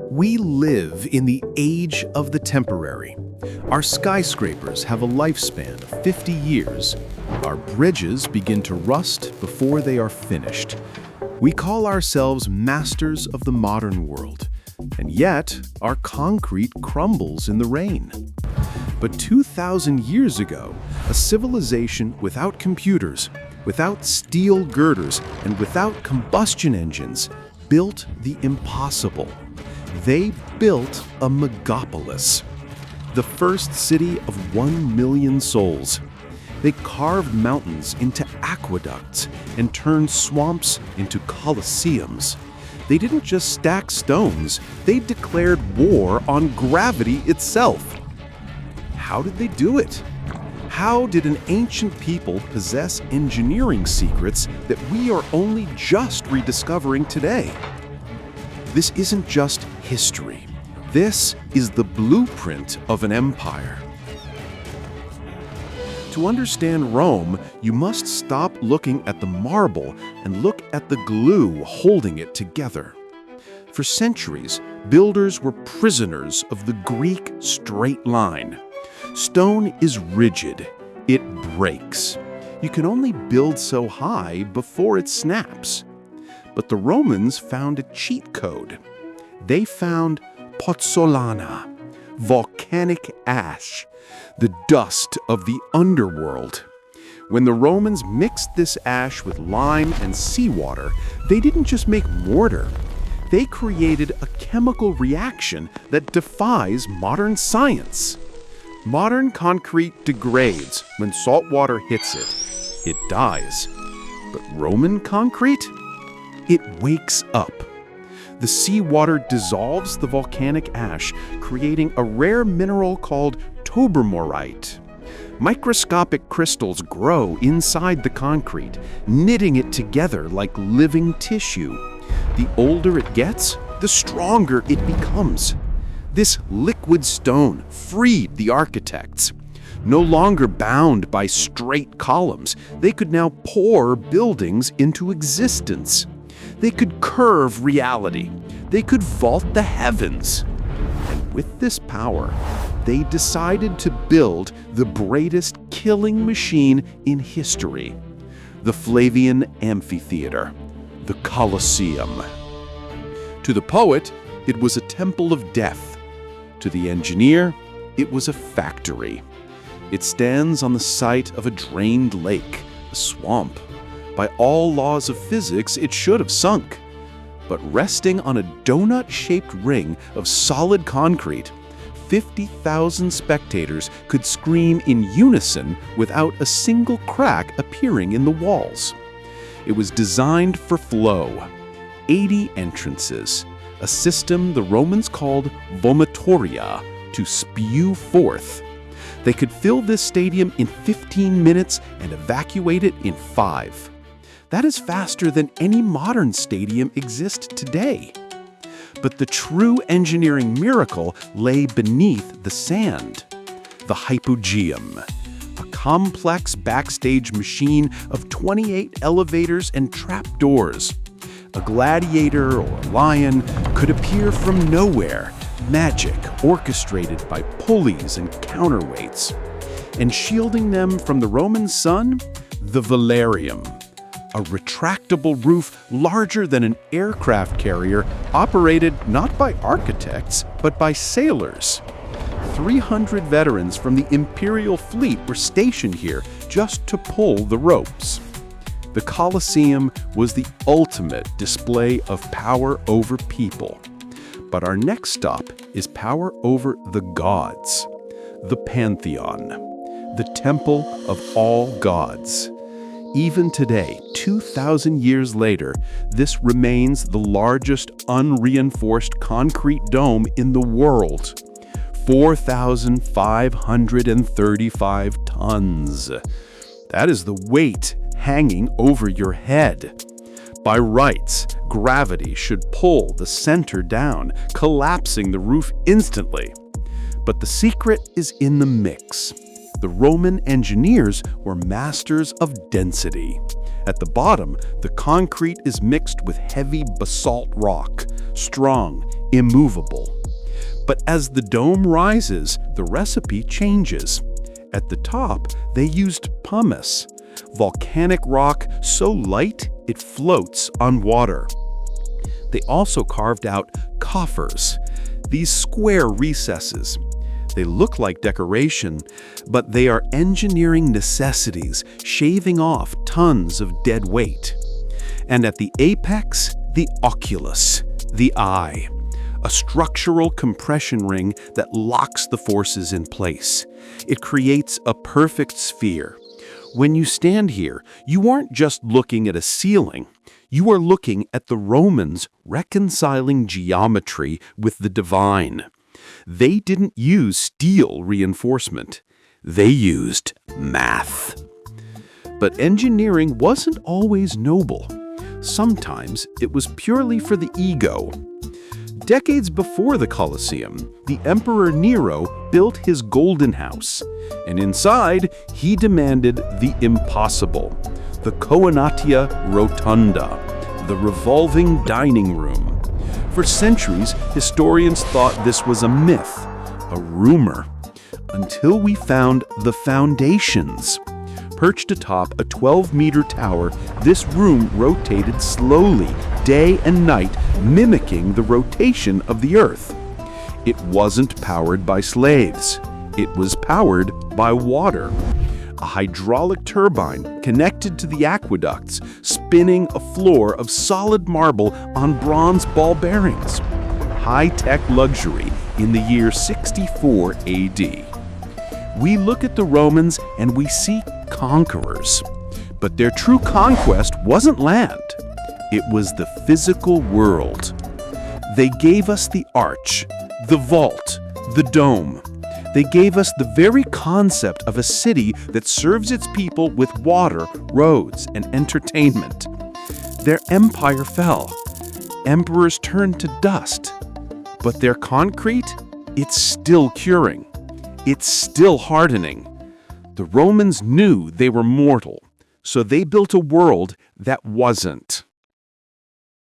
We live in the age of the temporary. Our skyscrapers have a lifespan of 50 years. Our bridges begin to rust before they are finished. We call ourselves masters of the modern world, and yet our concrete crumbles in the rain. But 2,000 years ago, a civilization without computers, without steel girders, and without combustion engines built the impossible. They built a megapolis, the first city of 1 million souls. They carved mountains into aqueducts and turned swamps into colosseums. They didn't just stack stones, they declared war on gravity itself. How did they do it? How did an ancient people possess engineering secrets that we are only just rediscovering today? This isn't just history. This is the blueprint of an empire. To understand Rome, you must stop looking at the marble and look at the glue holding it together. For centuries, builders were prisoners of the Greek straight line. Stone is rigid. It breaks. You can only build so high before it snaps. But the Romans found a cheat code. They found pozzolana, volcanic ash, the dust of the underworld. When the Romans mixed this ash with lime and seawater, they didn't just make mortar. They created a chemical reaction that defies modern science. Modern concrete degrades when salt water hits it. It dies. But Roman concrete? It wakes up. The seawater dissolves the volcanic ash, creating a rare mineral called tobermorite. Microscopic crystals grow inside the concrete, knitting it together like living tissue. The older it gets, the stronger it becomes. This liquid stone freed the architects. No longer bound by straight columns, they could now pour buildings into existence. They could curve reality. They could vault the heavens. And with this power, they decided to build the greatest killing machine in history, the Flavian Amphitheater, the Colosseum. To the poet, it was a temple of death. To the engineer, it was a factory. It stands on the site of a drained lake, a swamp. By all laws of physics, it should have sunk. But resting on a donut-shaped ring of solid concrete, 50,000 spectators could scream in unison without a single crack appearing in the walls. It was designed for flow. 80 entrances, a system the Romans called vomitoria, to spew forth. They could fill this stadium in 15 minutes and evacuate it in 5. That is faster than any modern stadium exists today. But the true engineering miracle lay beneath the sand. The hypogeum, a complex backstage machine of 28 elevators and trapdoors. A gladiator or a lion could appear from nowhere, magic orchestrated by pulleys and counterweights. And shielding them from the Roman sun, the velarium, a retractable roof larger than an aircraft carrier operated not by architects, but by sailors. 300 veterans from the imperial fleet were stationed here just to pull the ropes. The Colosseum was the ultimate display of power over people. But our next stop is power over the gods, the Pantheon, the temple of all gods. Even today, 2,000 years later, this remains the largest unreinforced concrete dome in the world. 4,535 tons. That is the weight hanging over your head. By rights, gravity should pull the center down, collapsing the roof instantly. But the secret is in the mix. The Roman engineers were masters of density. At the bottom, the concrete is mixed with heavy basalt rock, strong, immovable. But as the dome rises, the recipe changes. At the top, they used pumice, volcanic rock so light it floats on water. They also carved out coffers, these square recesses. They look like decoration, but they are engineering necessities, shaving off tons of dead weight. And at the apex, the oculus, the eye, a structural compression ring that locks the forces in place. It creates a perfect sphere. When you stand here, you aren't just looking at a ceiling. You are looking at the Romans reconciling geometry with the divine. They didn't use steel reinforcement. They used math. But engineering wasn't always noble. Sometimes it was purely for the ego. Decades before the Colosseum, the Emperor Nero built his Golden House, and inside he demanded the impossible, the Coenatia Rotunda, the revolving dining room. For centuries, historians thought this was a myth, a rumor, until we found the foundations. Perched atop a 12-meter tower, this room rotated slowly, day and night, mimicking the rotation of the Earth. It wasn't powered by slaves. It was powered by water. A hydraulic turbine connected to the aqueducts, spinning a floor of solid marble on bronze ball bearings. High-tech luxury in the year 64 AD. We look at the Romans and we see conquerors. But their true conquest wasn't land. It was the physical world. They gave us the arch, the vault, the dome. They gave us the very concept of a city that serves its people with water, roads, and entertainment. Their empire fell. Emperors turned to dust. But their concrete, it's still curing. It's still hardening. The Romans knew they were mortal, so they built a world that wasn't.